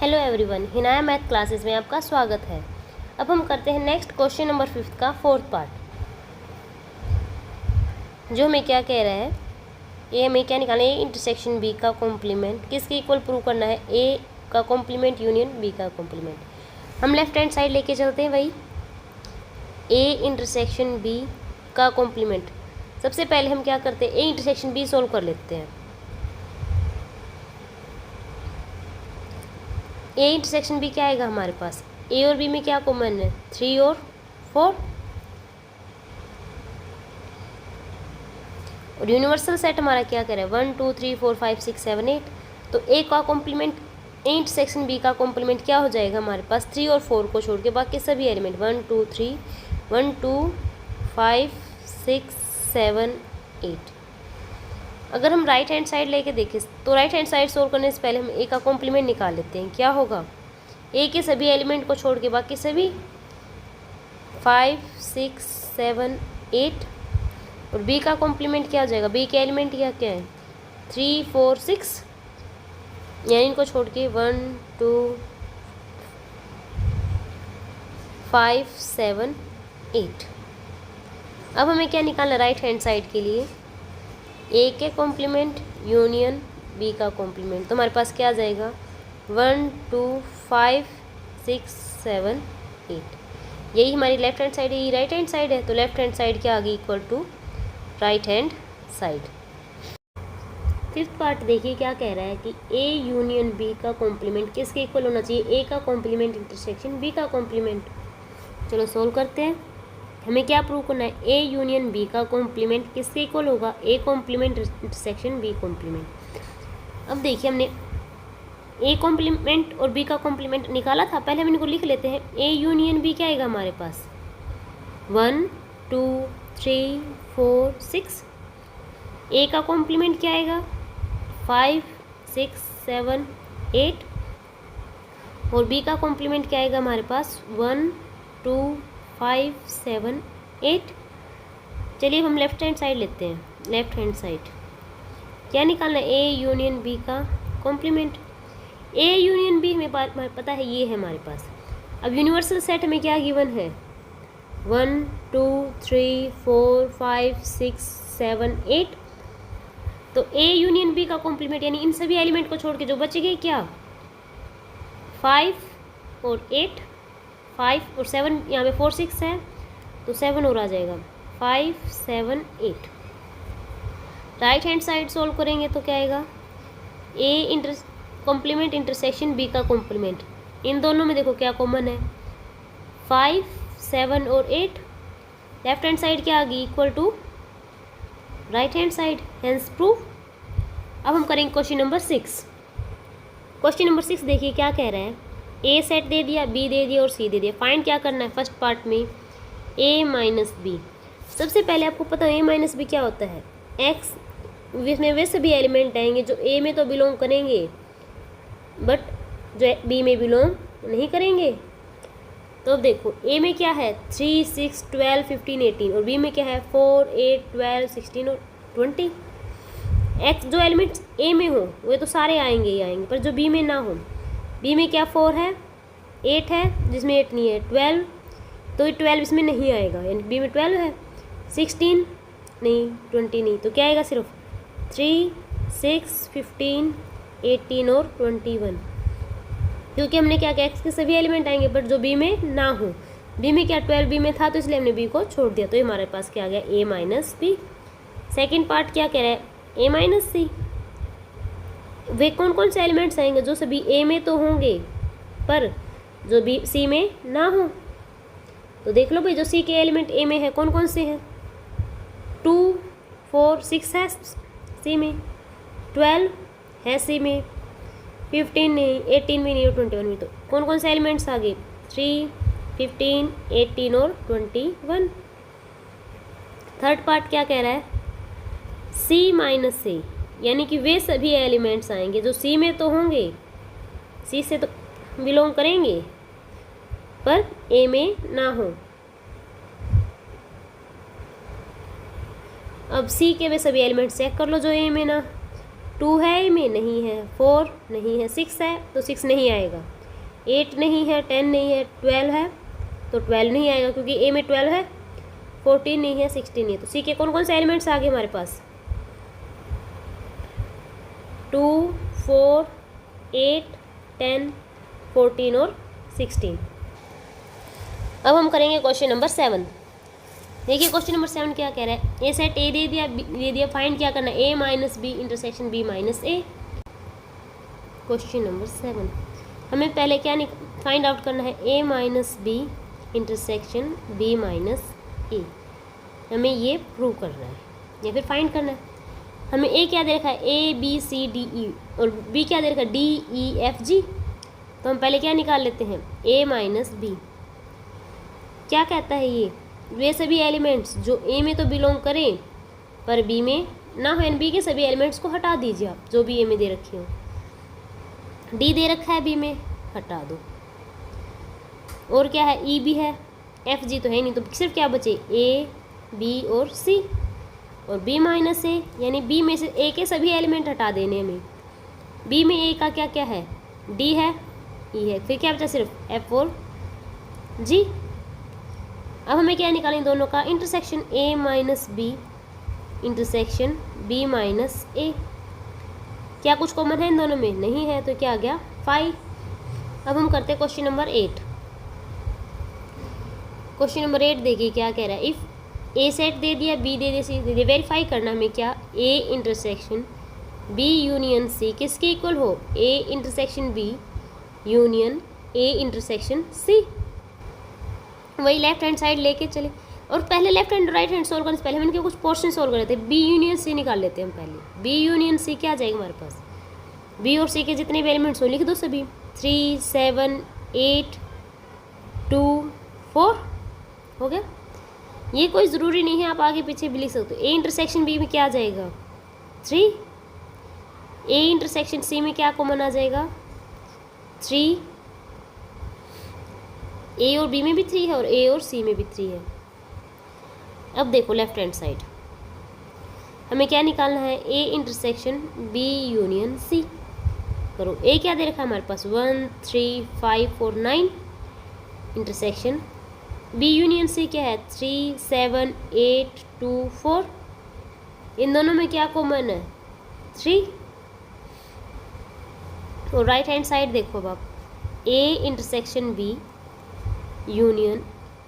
Hello everyone, हिनाया math classes में आपका स्वागत है। अब हम करते हैं नेक्स्ट क्वेश्चन नंबर 5 का फोर्थ पार्ट, जो हमें क्या कह रहा है। ये हमें क्या निकालना है, ए इंटरसेक्शन बी का कॉम्प्लीमेंट किसके इक्वल प्रूव करना है, ए का कॉम्प्लीमेंट यूनियन बी का कॉम्प्लीमेंट। हम लेफ्ट हैंड साइड लेके चलते हैं भाई, ए इंटरसेक्शन बी का कॉम्प्लीमेंट। सबसे पहले हम क्या करते हैं, ए इंटरसेक्शन बी सोल्व कर लेते हैं। ए इंटरसेक्शन बी क्या आएगा हमारे पास, ए और बी में क्या कॉमन है, 3 और 4, और यूनिवर्सल सेट हमारा क्या कह रहा है, 1 2 3 4 5 6 7 8। तो ए का कॉम्प्लीमेंट, ए इंटरसेक्शन बी का कॉम्प्लीमेंट क्या हो जाएगा हमारे पास, 3 और 4 को छोड़ के बाकी सभी एलिमेंट 1 2 3 1 2 5 6 7 8। अगर हम राइट हैंड साइड लेके देखें तो राइट हैंड साइड सोल्व करने से पहले हम ए का कॉम्प्लीमेंट निकाल लेते हैं। क्या होगा, ए के सभी एलिमेंट को छोड़ के बाकी सभी 5 6 7 8, और बी का कॉम्प्लीमेंट क्या हो जाएगा, बी के एलिमेंट क्या क्या है, 3 4 6, यानी इनको छोड़ के 1 2 5 7 8। अब हमें क्या निकालना राइट हैंड साइड के लिए, ए के कॉम्प्लीमेंट यूनियन बी का कॉम्प्लीमेंट। तो हमारे पास क्या आ जाएगा, 1 2 5 6 7 8। यही हमारी लेफ्ट हैंड साइड है, यही राइट हैंड साइड है, तो लेफ्ट हैंड साइड क्या आ गई, equal to right hand side. Fifth part देखिए क्या कह रहा है कि ए यूनियन बी का कॉम्प्लीमेंट किसके इक्वल होना चाहिए, ए का कॉम्प्लीमेंट इंटरसेक्शन बी का कॉम्प्लीमेंट। चलो सोल्व करते हैं। हमें क्या प्रूव करना है, ए यूनियन बी का कॉम्प्लीमेंट किसके इक्वल होगा, A complement intersection B complement. अब देखिए हमने ए कॉम्प्लीमेंट और बी का कॉम्प्लीमेंट निकाला था, पहले हम इनको लिख लेते हैं। ए यूनियन बी क्या आएगा हमारे पास, 1 2 3 4 6। ए का कॉम्प्लीमेंट क्या आएगा, 5 6 7 8, और बी का कॉम्प्लीमेंट क्या आएगा हमारे पास, 1 2 5 7 8। चलिए हम लेफ्ट हैंड साइड लेते हैं। लेफ्ट हैंड साइड क्या निकालना है, ए यूनियन बी का कॉम्प्लीमेंट। ए यूनियन बी हमें पता है, ये है हमारे पास। अब यूनिवर्सल सेट में क्या गिवन है, 1 2 3 4 5 6 7 8। तो ए यूनियन बी का कॉम्प्लीमेंट यानी इन सभी एलिमेंट को छोड़ के जो बचेंगे क्या, 5 और 8, 5 और 7, यहाँ पे 4 6 है तो 7 और आ जाएगा, 5 7 8। राइट हैंड साइड सोल्व करेंगे तो क्या आएगा, ए कॉम्प्लीमेंट इंटरसेक्शन बी का कॉम्प्लीमेंट। इन दोनों में देखो क्या कॉमन है, 5 7 और 8। लेफ्ट हैंड साइड क्या आ गई, equal to right hand side, hence proof. अब हम करेंगे क्वेश्चन नंबर 6। क्वेश्चन नंबर 6 देखिए क्या कह रहा है, ए सेट दे दिया, बी दे दिया और सी दे दिया। फाइंड क्या करना है, फर्स्ट पार्ट में ए माइनस बी। सबसे पहले आपको पता है ए माइनस बी क्या होता है, एक्स इसमें वे सभी एलिमेंट आएंगे जो ए में तो बिलोंग करेंगे बट जो बी में बिलोंग नहीं करेंगे। तो अब देखो ए में क्या है, 3 6 12 15 18, और बी में क्या है, 4 8 12 16 और 20। एक्स जो एलिमेंट्स ए में हो वे तो सारे आएंगे ही आएंगे, पर जो बी में ना हो, बी में क्या 4 है, 8 है जिसमें 8 नहीं है, 12 तो ये 12 इसमें नहीं आएगा, यानी बी में 12 है, 16 नहीं, 20 नहीं, तो क्या आएगा सिर्फ 3 6 15 18 और 21। क्योंकि हमने क्या किया, एक्स के सभी एलिमेंट आएंगे बट जो बी में ना हो, बी में क्या 12 बी में था तो इसलिए हमने बी को छोड़ दिया, तो ये हमारे पास क्या आ गया, ए माइनस बी। सेकेंड पार्ट क्या कह रहा है, ए माइनस सी। वे कौन कौन से एलिमेंट्स आएंगे जो सभी ए में तो होंगे पर जो बी सी में ना हो। तो देख लो भाई, जो सी के एलिमेंट ए में है कौन कौन से हैं, 2 4 6 है सी में, 12 है सी में, 15 नहीं, 18 भी नहीं और 21 भी। तो कौन कौन से एलिमेंट्स आ गए, 3 15 18 और 21। थर्ड पार्ट क्या कह रहा है, सी माइनस सी, यानी कि वे सभी एलिमेंट्स आएंगे जो सी में तो होंगे, सी से तो बिलोंग करेंगे पर ए में ना हो। अब सी के वे सभी एलिमेंट्स चेक कर लो जो ए में ना, 2 है ए में, नहीं है। 4 नहीं है। 6 है तो 6 नहीं आएगा। 8 नहीं है। 10 नहीं है। 12 है तो 12 नहीं आएगा क्योंकि ए में 12 है। 14 नहीं है। 16 नहीं है। तो सी के कौन कौन से एलिमेंट्स आ गए हमारे पास? 2, 4, 8, 10, 14 और 16। अब हम करेंगे क्वेश्चन नंबर 7। देखिए क्वेश्चन नंबर 7 क्या कह रहा है? ए सेट ए दे दिया, फाइंड क्या करना है? A minus B intersection B minus A. Question number 7 हमें पहले क्या फाइंड आउट करना है? A minus B intersection B minus A. हमें ये प्रूव करना है या फिर फाइंड करना है। हमें ए क्या दे रखा है? ए बी सी डी ई, और बी क्या दे रखा है? D E F G. तो हम पहले क्या निकाल लेते हैं? ए माइनस बी। क्या कहता है ये? वे सभी एलिमेंट्स जो ए में तो बिलोंग करें पर बी में ना हो, बी के सभी एलिमेंट्स को हटा दीजिए आप, जो भी ए में दे रखे हो। डी दे रखा है बी में, हटा दो। और क्या है? ई भी है, एफ जी तो है नहीं, तो सिर्फ क्या बचे? ए बी और सी, और बी माइनस ए, यानी बी में से ए के सभी एलिमेंट हटा देने हमें। बी में ए का क्या क्या है? डी है, ई है, फिर क्या बचा? सिर्फ एफ और जी। अब हमें क्या निकालें? दोनों का intersection A minus B intersection B minus A. क्या कुछ कॉमन है इन दोनों में? नहीं है, तो क्या आ गया? 5। अब हम करते हैं क्वेश्चन नंबर 8। क्वेश्चन नंबर 8 देखिए क्या कह रहा है? इफ़ ए सेट दे दिया, बी दे दिया, सी दे दिया, वेरीफाई करना हमें क्या? A intersection B union C किसके इक्वल हो? A intersection B union A intersection C. वही लेफ्ट हैंड साइड लेके चले, और पहले left hand right hand solve करने से पहले हम इनके कुछ पोर्शन सोल्व कर लेते हैं। बी यूनियन सी निकाल लेते हैं हम पहले। बी यूनियन सी क्या आ जाएगा हमारे पास? बी और सी के जितने भी एलिमेंट्स हो लिख दो सभी। 3, 7, 8, 2, 4 हो गया। ये कोई ज़रूरी नहीं है, आप आगे पीछे भी लिख सकते हो। ए इंटरसेक्शन बी में क्या आ जाएगा? 3। ए इंटरसेक्शन सी में क्या कॉमन आ जाएगा? 3। ए और बी में भी 3 है और ए और सी में भी 3 है। अब देखो लेफ्ट हैंड साइड हमें क्या निकालना है? A intersection B union C. करो, ए क्या दे रखा है हमारे पास? 1, 3, 5, 4, 9। इंटरसेक्शन बी यूनियन सी क्या है? 3, 7, 8, 2, 4। इन दोनों में क्या कॉमन है? 3। और राइट हैंड साइड देखो अब आप, A intersection B union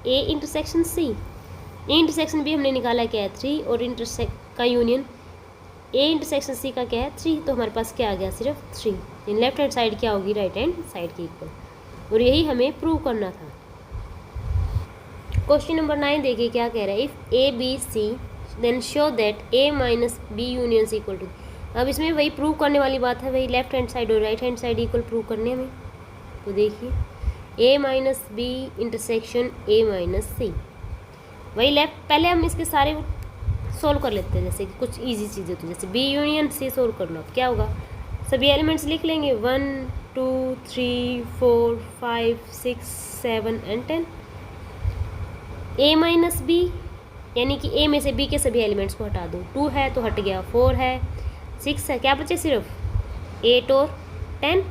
A intersection C. A intersection B हमने निकाला क्या है? 3, और इंटरसेक्ट का यूनियन ए इंटरसेक्शन सी का क्या है? 3। तो हमारे पास क्या आ गया? सिर्फ 3। इन लेफ्ट हैंड साइड क्या होगी? राइट हैंड साइड की इक्वल। और यही हमें प्रूव करना था। क्वेश्चन नंबर 9 देखिए क्या कह रहा है? If A B C then show that A minus B union C equal to. अब इसमें वही प्रूव करने वाली बात है, वही लेफ्ट हैंड साइड और right hand side equal prove करने हमें। तो देखिए A minus B intersection A minus C, वही लेफ्ट। पहले हम इसके सारे सोल्व कर लेते हैं, जैसे कि कुछ इजी चीज़ें तो जैसे बी यूनियन सी सोल्व करना। अब क्या होगा? सभी एलिमेंट्स लिख लेंगे 1, 2, 3, 4, 5, 6, 7 एंड 10। ए माइनस बी यानी कि ए में से बी के सभी एलिमेंट्स को हटा दो। 2 है तो हट गया, 4 है, 6 है, क्या बचे? सिर्फ 8 और 10।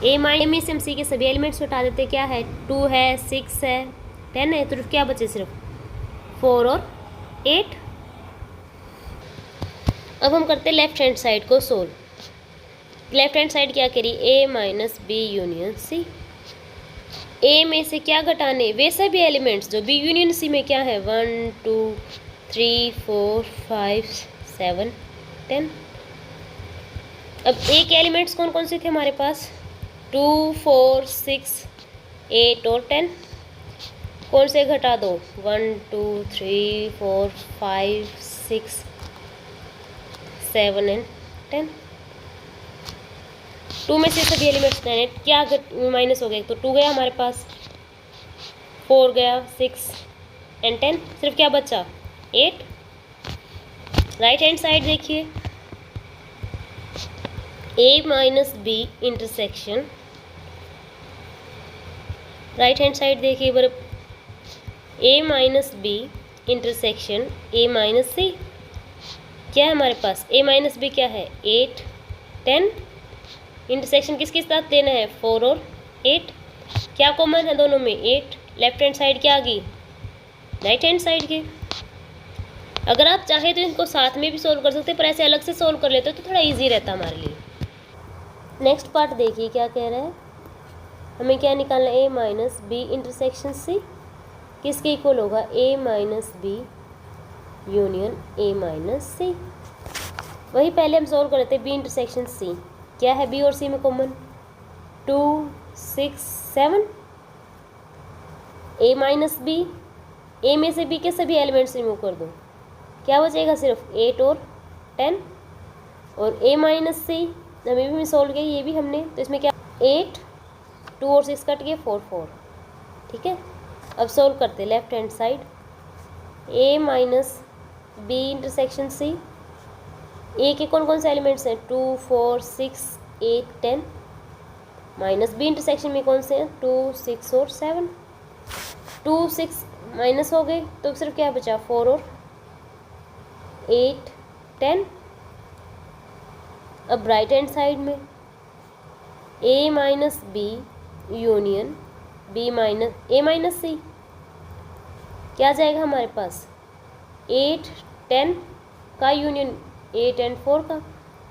ए में से हम सी के सभी एलिमेंट्स हटा देते, क्या है? 2 है, 6 है, 10 है, तो क्या बचे? सिर्फ 4 और 8। अब हम करते हैं लेफ्ट हैंड साइड को सोल्व। लेफ्ट हैंड साइड क्या करी? ए माइनस बी यूनियन सी। ए में से क्या घटाने? वे सभी एलिमेंट्स जो बी यूनियन सी में क्या है? 1, 2, 3, 4, 5, 7, 10। अब ए के एलिमेंट्स कौन कौन से थे हमारे पास? 2, 4, 6, 8 और 10। कौन से घटा दो? 1, 2, 3, 4, 5, 6, 7 एंड 10। 2 में से सभी एलिमेंट्स क्या माइनस हो गए? तो 2 गया हमारे पास, 4 गया, 6 एंड 10, सिर्फ क्या बचा? 8। राइट हैंड साइड देखिए, A minus B intersection, right hand side देखिए बार, A minus B intersection A minus C. क्या है हमारे पास, a माइनस बी क्या है 8 10, इंटरसेक्शन किसके साथ देना है 4 और 8, क्या कॉमन है दोनों में 8, लेफ्ट हैंड साइड क्या आ गई राइट हैंड साइड की। अगर आप चाहे तो इनको साथ में भी सोल्व कर सकते हैं, पर ऐसे अलग से सोल्व कर लेते हो तो थोड़ा इजी रहता हमारे लिए। नेक्स्ट पार्ट देखिए क्या कह रहा है, हमें क्या निकालना है, a minus B intersection C किसके इक्वल होगा, a minus B union a minus C. वही पहले हम सोल्व कर लेते हैं, b इंटरसेक्शन c क्या है, b और c में common 2 6 7, a minus B, a में से b के सभी एलिमेंट्स रिमूव कर दो, क्या बचेगा सिर्फ 8 और 10, और a माइनस सी हमें भी सोल्व किया, ये भी हमने, तो इसमें क्या 8 2 और 6 कट गए 4 4, ठीक है। अब सोल्व करते हैं left hand side, a minus B intersection C, a के कौन कौन से एलिमेंट्स हैं 2 4 6 8 10, माइनस बी इंटरसेक्शन में कौन से हैं 2 6 और 7, 2 6 माइनस हो गए तो सिर्फ क्या बचा 4 और 8 10। अब राइट हैंड साइड में a minus B union b minus a minus C क्या जाएगा हमारे पास 8 10 का यूनियन 8 एंड 4 का,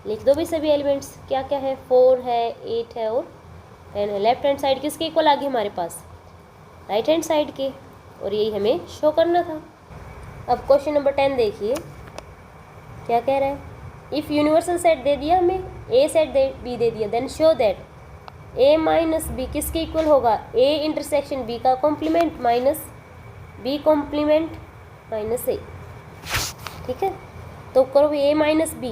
लिख दो भी सभी एलिमेंट्स, क्या क्या है 4 है 8 है और 10 है। लेफ्ट हैंड साइड किसके इक्वल आ गई हमारे पास राइट हैंड साइड के, और यही हमें शो करना था। अब क्वेश्चन नंबर 10 देखिए क्या कह रहा है, इफ़ यूनिवर्सल सेट दे दिया हमें, a सेट b दे दिया, then show that a minus B किसके इक्वल होगा, a इंटरसेक्शन b का complement minus b complement minus a, ठीक है। तो करो a माइनस बी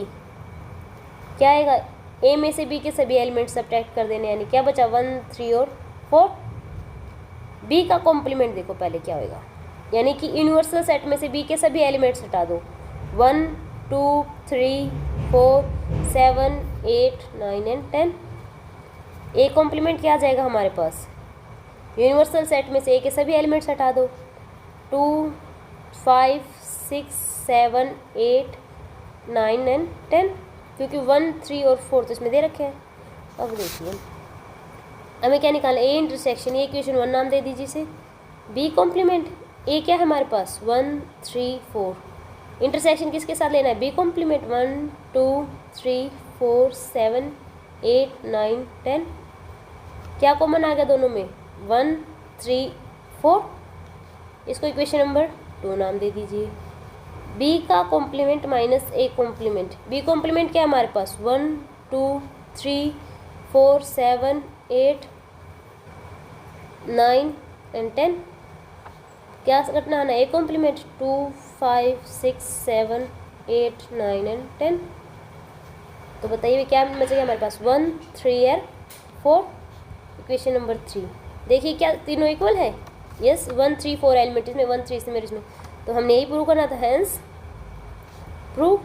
क्या आएगा, a में से b के सभी एलिमेंट सब्ट्रैक्ट कर देने, यानी क्या बचा 1 3 और 4, b का कॉम्प्लीमेंट देखो पहले क्या होगा, यानी कि यूनिवर्सल सेट में से b के सभी एलिमेंट्स हटा दो, 1 2 3 4 7 8 9 एंड 10, a कॉम्प्लीमेंट क्या आ जाएगा हमारे पास, यूनिवर्सल सेट में से a के सभी एलिमेंट्स हटा दो, 2 5 6 7 8 9 एंड 10, क्योंकि 1 3 और 4 तो इसमें दे रखे हैं। अब देखिए हमें क्या निकालना, a इंटरसेक्शन, ये इक्वेशन 1 नाम दे दीजिए इसे, b कॉम्प्लीमेंट, a क्या है हमारे पास 1 3 4, इंटरसेक्शन किसके साथ लेना है, b कॉम्प्लीमेंट 1 2 3 4 7 8 9 10, क्या कॉमन आ गया दोनों में 1 3 4, इसको इक्वेशन नंबर 2 नाम दे दीजिए। b का complement minus a complement, b complement क्या है हमारे पास 1 2 3 4 7 8 9 एंड 10, क्या करना है a कॉम्प्लीमेंट 2 5 6 7 8 9 एंड 10, तो बताइए क्या बचेगा हमारे पास 1 3 और 4, इक्वेशन नंबर 3। देखिए क्या तीनों इक्वल है, यस 1 3 4 एलिमेंट इसमें 1 3 इसमें इसमें, तो हमने यही प्रूव करना था, हेंस प्रूव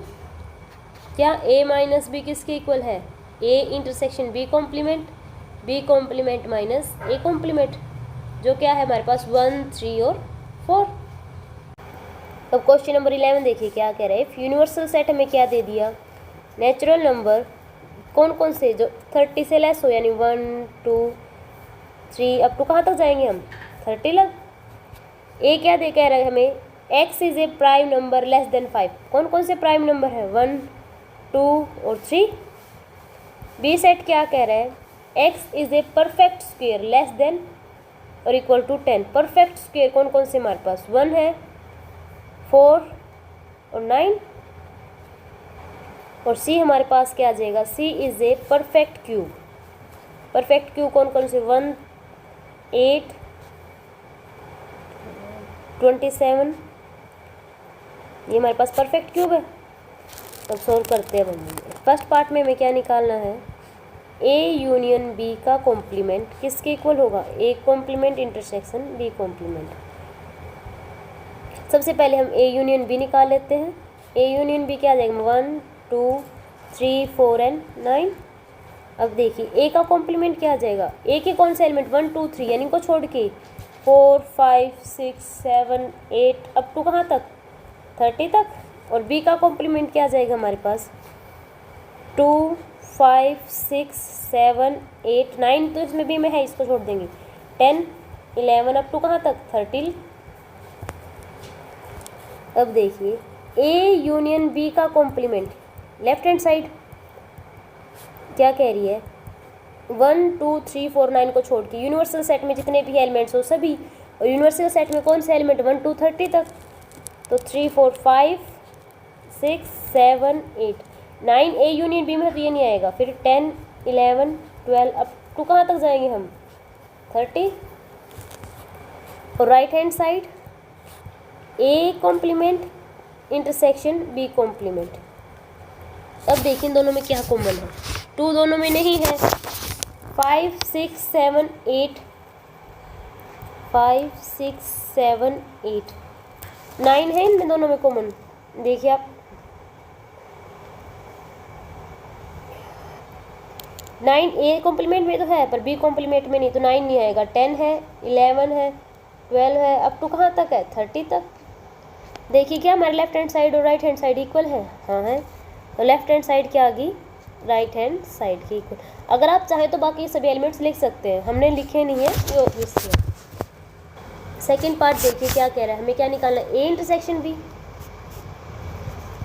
क्या a माइनस बी किसके इक्वल है, a intersection b complement minus a complement, जो क्या है हमारे पास 1 3 और 4। अब क्वेश्चन नंबर 11 देखिए क्या कह रहा है, यूनिवर्सल सेट हमें क्या दे दिया, नेचुरल नंबर कौन कौन से जो 30 से लेस हो, यानी 1 2 3 अप टू कहाँ तक जाएंगे हम 30 लग, ए क्या दे कह रहा है हमें, x is a prime number less than 5, कौन कौन से प्राइम नंबर है 1 2 और 3, बी सेट क्या कह रहा है x is a perfect square less than और इक्वल टू 10, परफेक्ट स्क्वेयर कौन कौन से हमारे पास 1 है 4 और 9, और सी हमारे पास क्या आ जाएगा, C is a perfect cube, perfect cube कौन कौन से 1 8 27, ये हमारे पास परफेक्ट क्यूब है। अब सोल्व करते हैं हम, फर्स्ट पार्ट में हमें क्या निकालना है, a यूनियन b का कॉम्प्लीमेंट किसके इक्वल होगा, a complement intersection b complement. सबसे पहले हम a यूनियन b निकाल लेते हैं, a यूनियन b क्या आ जाएगा 1 2 3 4 एंड 9। अब देखिए a का कॉम्प्लीमेंट क्या आ जाएगा, a के कौन से एलिमेंट 1 2 3 यानी इनको छोड़ के 4 5 6 7 8 अप टू कहाँ तक 30 तक, और बी का कॉम्प्लीमेंट क्या आ जाएगा हमारे पास 2 5 6 7 8 9, तो इसमें बी में है, इसको छोड़ देंगे 10 11 अप टू कहाँ तक 13। अब देखिए ए यूनियन बी का कॉम्प्लीमेंट लेफ्ट हैंड साइड क्या कह रही है 1 2 3 4 9 को छोड़ के यूनिवर्सल सेट में जितने भी एलिमेंट्स हो सभी, और यूनिवर्सल सेट में कौन से एलिमेंट 1 2 30 तक, तो 3 4 5 6 7 8 9 ए यूनियन बी में है तो ये नहीं आएगा, फिर 10 11 12 अप टू कहाँ तक जाएंगे हम 30। और right hand side A complement intersection B complement. अब देखिए इन दोनों में क्या कॉमन है, 2 दोनों में नहीं है, 5 6 7 8 5 6 7 8 9 है इन दोनों में कॉमन। देखिए आप 9 ए कॉम्प्लीमेंट में तो है पर बी कॉम्प्लीमेंट में नहीं, तो 9 नहीं आएगा, 10 है 11 है 12 है अप टू कहाँ तक है 30 तक। देखिए क्या हमारे लेफ्ट हैंड साइड और राइट हैंड साइड इक्वल है, हाँ है, तो लेफ्ट हैंड साइड क्या आ गई राइट हैंड साइड की इक्वल। अगर आप चाहें तो बाकी सभी एलिमेंट्स लिख सकते हैं, हमने लिखे नहीं है ये ऑब्वियस है। सेकेंड पार्ट देखिए क्या कह रहा है, हमें क्या निकालना है ए इंटरसेक्शन बी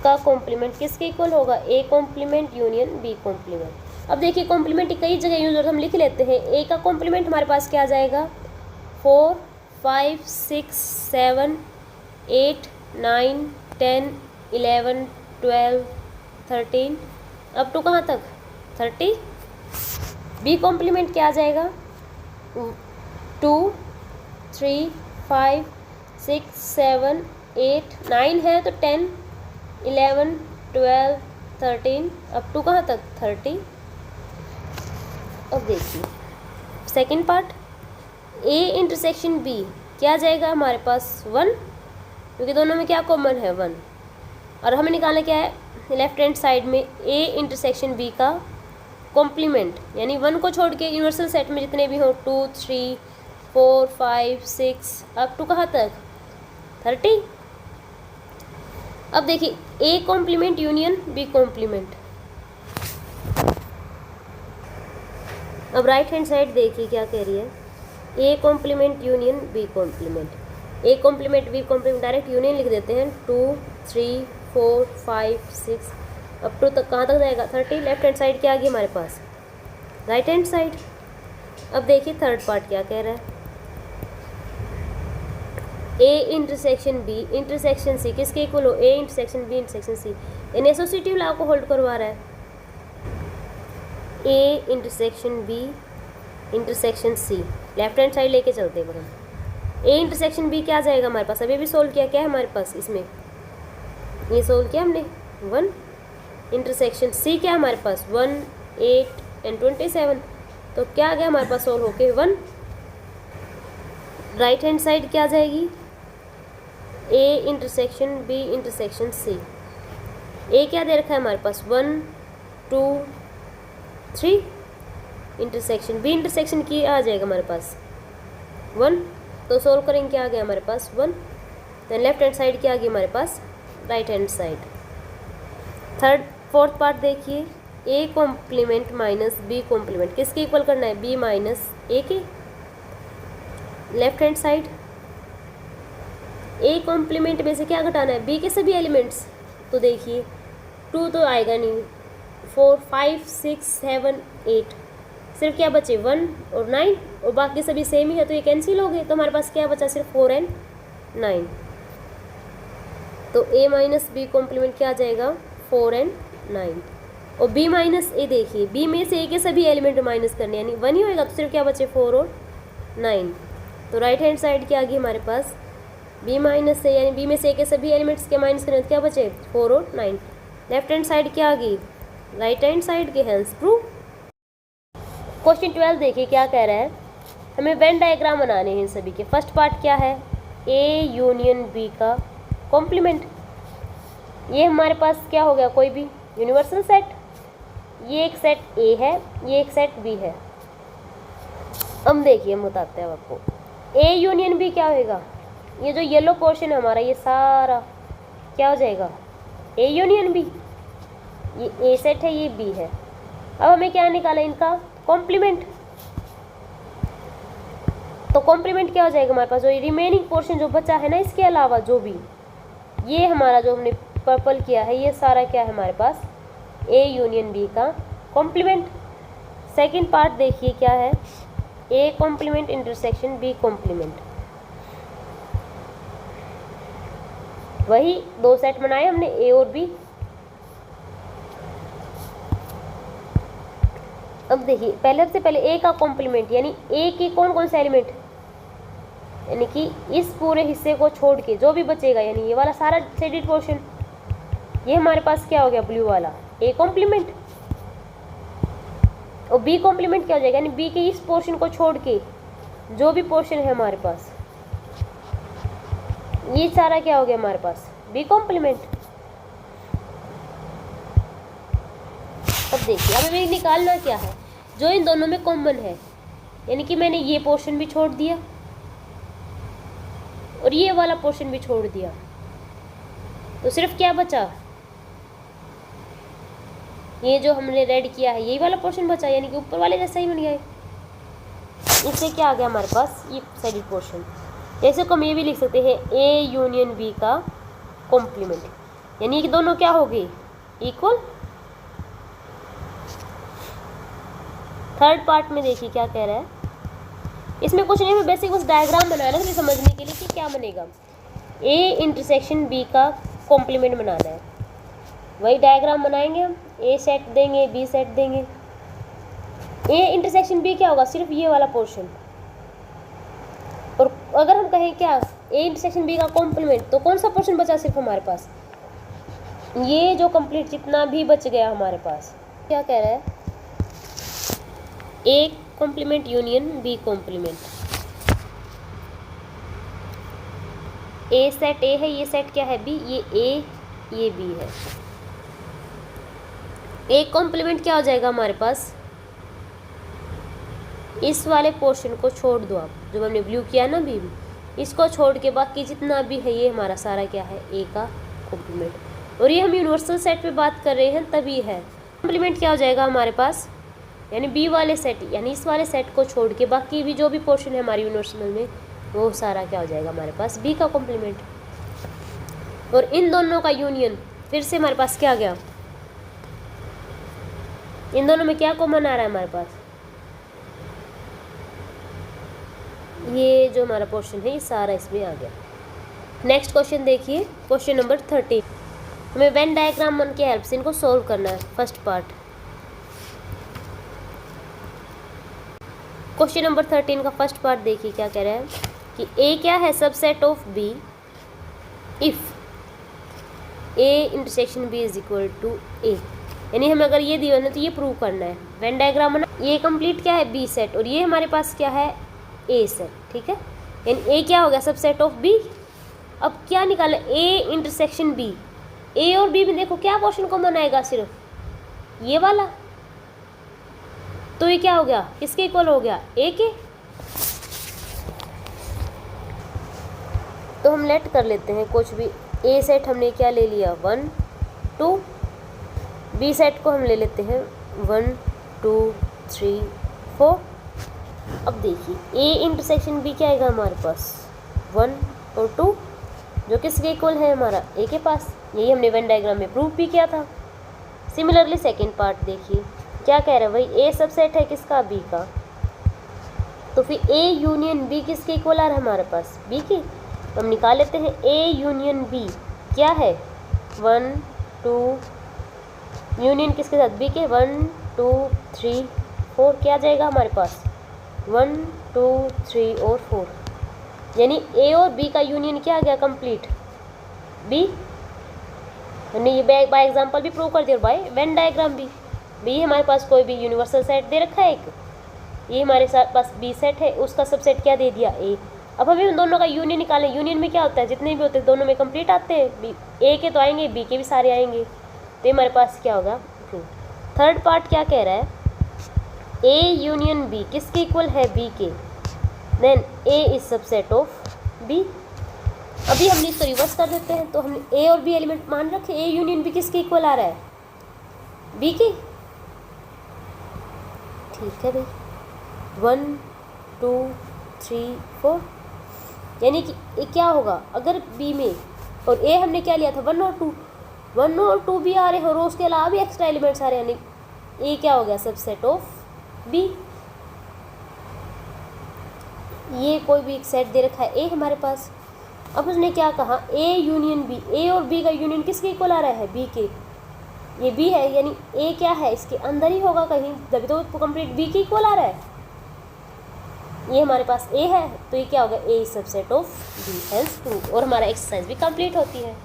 का कॉम्प्लीमेंट किसके इक्वल होगा, A complement union B complement. अब देखिए कॉम्प्लीमेंट कई जगह यूज होता है, हम लिख लेते हैं। ए का कॉम्प्लीमेंट हमारे पास क्या आ जाएगा 4 5 6 7 8 9 10 11 12 13 अप टू कहाँ तक 30। बी कॉम्प्लीमेंट क्या आ जाएगा 2 3 5 6 7 8 9 है तो 10 11 12 13 अप टू कहाँ तक 30। अब देखिए second part A intersection B क्या आ जाएगा हमारे पास 1, क्योंकि दोनों में क्या कॉमन है 1, और हमें निकालना क्या है लेफ्ट हैंड साइड में ए इंटरसेक्शन बी का कॉम्प्लीमेंट, यानी 1 को छोड़ के यूनिवर्सल सेट में जितने भी हो 2 3 4 5 6 अप टू कहाँ तक 30। अब देखिए A complement union B complement. अब राइट हैंड साइड देखिए क्या कह रही है A complement union B complement, A complement B complement direct union लिख देते हैं 2 3 4 5 6 अप टू तक कहाँ तक जाएगा 30। लेफ्ट हैंड साइड क्या आ गई हमारे पास राइट हैंड साइड। अब देखिए थर्ड पार्ट क्या कह रहा है A intersection B intersection C किसके इक्वल हो, A intersection B intersection C, इन एसोसिएटिव लॉ को होल्ड करवा रहा है। A intersection B intersection C left hand side लेके चलते हैं हम। ए इंटरसेक्शन बी क्या आ जाएगा हमारे पास, अभी भी सोल्व किया, क्या है हमारे पास इसमें ये सोल्व किया हमने 1। इंटरसेक्शन सी क्या है हमारे पास 1 8 एंड 27, तो क्या आ गया हमारे पास सोल्व होके 1। राइट हैंड साइड क्या आ जाएगी A intersection B intersection C, A क्या दे रखा है हमारे पास 1 2 3, इंटरसेक्शन बी इंटरसेक्शन की आ जाएगा हमारे पास 1, तो सोल्व करेंगे क्या आ गया हमारे पास 1। देन लेफ्ट हैंड साइड क्या आ गई हमारे पास right hand side. Fourth part देखिए A complement minus B complement किसके इक्वल करना है बी माइनस ए के। Left hand side A complement में से क्या घटाना है बी के सभी एलिमेंट्स, तो देखिए 2 तो आएगा नहीं, 4 5 6 7 8 सिर्फ क्या बचे 1 और 9, और बाकी सभी सेम ही है तो ये कैंसिल हो गए, तो हमारे पास क्या बचा सिर्फ 4 एंड 9, तो ए माइनस बी कॉम्प्लीमेंट क्या आ जाएगा 4 एंड 9। और बी माइनस ए देखिए बी में से ए के सभी एलिमेंट माइनस करने यानी 1 ही होएगा, तो सिर्फ क्या बचे 4 और 9, तो राइट हैंड साइड क्या आ गई हमारे पास बी माइनस से, यानी बी में से ए के सभी एलिमेंट्स के माइनस करने तो क्या बचे 4 और 9। लेफ्ट हैंड साइड क्या आ गई राइट हैंड साइड के, हेंस प्रूव। क्वेश्चन 12 देखिए क्या कह रहा है, हमें वेन डायग्राम बनाने हैं इन सभी के। फर्स्ट पार्ट क्या है ए यूनियन बी का कॉम्प्लीमेंट, ये हमारे पास क्या हो गया कोई भी यूनिवर्सल सेट, ये एक सेट ए है ये एक सेट बी है। हम देखिए हम बताते हैं आपको ए यूनियन बी क्या होएगा, ये जो येलो पोर्शन है हमारा ये सारा क्या हो जाएगा ए यूनियन बी, ये ए सेट है, ये बी है। अब हमें क्या निकाला इनका कॉम्प्लीमेंट। तो कॉम्प्लीमेंट क्या हो जाएगा हमारे पास, जो रिमेनिंग पोर्शन जो बचा है ना इसके अलावा जो भी, ये हमारा जो हमने पर्पल किया है ये सारा क्या है हमारे पास ए यूनियन बी का कॉम्प्लीमेंट। सेकंड पार्ट देखिए क्या है, A complement intersection B complement. वही दो सेट बनाए हमने ए और बी। अब देखिए पहले सबसे पहले ए का कॉम्प्लीमेंट यानी ए के कौन कौन से एलिमेंट, यानी कि इस पूरे हिस्से को छोड़ के जो भी बचेगा, यानी ये वाला सारा शेडेड पोर्शन, ये हमारे पास क्या हो गया ब्लू वाला ए कॉम्प्लीमेंट। और बी कॉम्प्लीमेंट क्या हो जाएगा, यानी बी के इस पोर्शन को छोड़ के जो भी पोर्शन है हमारे पास, ये सारा क्या हो गया हमारे पास बी कॉम्प्लीमेंट। अब देखिए अब हमें निकालना क्या है जो इन दोनों में कॉमन है, यानी कि मैंने ये पोर्शन भी छोड़ दिया और ये वाला पोर्शन भी छोड़ दिया, तो सिर्फ क्या बचा, ये जो हमने रेड किया है यही वाला पोर्शन बचा, यानी कि ऊपर वाले जैसा ही बन गया है। इससे क्या आ गया हमारे पास ये साइडेड पोर्शन। जैसे को हम ये भी लिख सकते हैं ए यूनियन बी का कॉम्प्लीमेंट, यानी कि दोनों क्या हो गए इक्वल। थर्ड पार्ट में देखिए क्या कह रहा है, इसमें कुछ नहीं, बेसिक उस डायग्राम बनाना है समझने के लिए कि क्या बनेगा। ए इंटरसेक्शन बी का कॉम्प्लीमेंट बनाना है, वही डायग्राम बनाएंगे हम, ए सेट देंगे बी सेट देंगे। ए इंटरसेक्शन बी क्या होगा, सिर्फ ये वाला पोर्शन। और अगर हम कहें क्या ए इंटरसेक्शन बी का कॉम्प्लीमेंट, तो कौन सा पोर्शन बचा सिर्फ हमारे पास, ये जो कंप्लीट जितना भी बच गया हमारे पास। क्या कह रहा है A complement union B complement. A set A है, ये सेट क्या है बी, ये ए ये बी है। ए कॉम्प्लीमेंट क्या हो जाएगा हमारे पास, इस वाले पोर्शन को छोड़ दो आप, जो हमने ब्लू किया ना बी, इसको छोड़ के बाकी जितना भी है ये हमारा सारा क्या है ए का कॉम्प्लीमेंट। और ये हम यूनिवर्सल सेट पे बात कर रहे हैं तभी है। कॉम्प्लीमेंट क्या हो जाएगा हमारे पास, यानी बी वाले सेट, यानी इस वाले सेट को छोड़ के बाकी भी जो भी पोर्शन है हमारी यूनिवर्सल में वो सारा क्या हो जाएगा हमारे पास बी का कॉम्प्लीमेंट। और इन दोनों का यूनियन फिर से हमारे पास क्या आ गया, इन दोनों में क्या कॉमन आ रहा है हमारे पास, ये जो हमारा पोर्शन है ये सारा इसमें आ गया। नेक्स्ट क्वेश्चन देखिए, क्वेश्चन नंबर 30। हमें वेन डायग्राम की हेल्प से इनको सोल्व करना है। फर्स्ट पार्ट क्वेश्चन नंबर 13 का फर्स्ट पार्ट देखिए क्या कह रहा है कि ए क्या है subset of B if A intersection B is equal to A, यानी हमें अगर ये दिया ना तो ये प्रूव करना है। वेन डायग्राम है ना, ये कंप्लीट क्या है बी सेट और ये हमारे पास क्या है ए सेट, ठीक है। यानी ए क्या हो गया सबसेट ऑफ बी। अब क्या निकाला ए इंटरसेक्शन बी, ए और बी में देखो क्या पोर्शन कॉमन आएगा, सिर्फ ये वाला, तो ये क्या हो गया किसके इक्वल हो गया ए के। तो हम लेट कर लेते हैं कुछ भी, ए सेट हमने क्या ले लिया 1 2, बी सेट को हम ले लेते हैं 1 2 3 4। अब देखिए ए इंटरसेक्शन बी क्या आएगा हमारे पास 1 और 2, जो किसके इक्वल है हमारा ए के पास। यही हमने वेन डायग्राम में प्रूव भी किया था। सिमिलरली सेकेंड पार्ट देखिए क्या कह रहा है, भाई ए सबसेट है किसका बी का, तो फिर ए यूनियन बी किसके इक्वल आ रहा है हमारे पास बी के। तो हम निकाल लेते हैं ए यूनियन बी क्या है 1 2, यूनियन किसके साथ बी के 1 2 3 4, क्या जाएगा हमारे पास 1 2 3 और 4, यानी ए और बी का यूनियन क्या आ गया कंप्लीट बी। हमने ये बाय एग्जांपल भी प्रूव कर दिया, बाय वेन डायग्राम भी। बी हमारे पास कोई भी यूनिवर्सल सेट दे रखा है एक, ये हमारे साथ पास बी सेट है, उसका सबसेट क्या दे दिया ए। अब हमें उन दोनों का यूनियन निकालें। यूनियन में क्या होता है जितने भी होते हैं दोनों में कंप्लीट आते हैं, बी ए के तो आएंगे बी के भी सारे आएंगे, तो हमारे पास क्या होगा। थर्ड पार्ट क्या कह रहा है, ए यूनियन बी किसके इक्वल है बी के, then A is subset of B. अभी हमने इसको रिवर्स कर देते हैं, तो हमने ए और बी एलिमेंट मान रखे, ए यूनियन बी किसके इक्वल आ रहा है, बी की। ठीक है भाई, 1 2 3 4, यानी कि ए क्या होगा अगर बी में, और ए हमने क्या लिया था 1 और 2, 1 और 2 भी आ रहे हैं और उसके अलावा भी एक्स्ट्रा एलिमेंट्स आ रहे हैं, यानी ए क्या हो गया सबसेट ऑफ बी। ये कोई भी एक सेट दे रखा है ए हमारे पास। अब उसने क्या कहा, ए यूनियन बी, ए और बी का यूनियन किसके इक्वल आ रहा है, बी के। ये बी है, यानी ए क्या है इसके अंदर ही होगा कहीं, तभी तो कंप्लीट बी के इक्वल आ रहा है। ये हमारे पास ए है, तो ये क्या होगा, ए सबसेट ऑफ बी, हेंस 2, और हमारा एक्सरसाइज भी कंप्लीट होती है।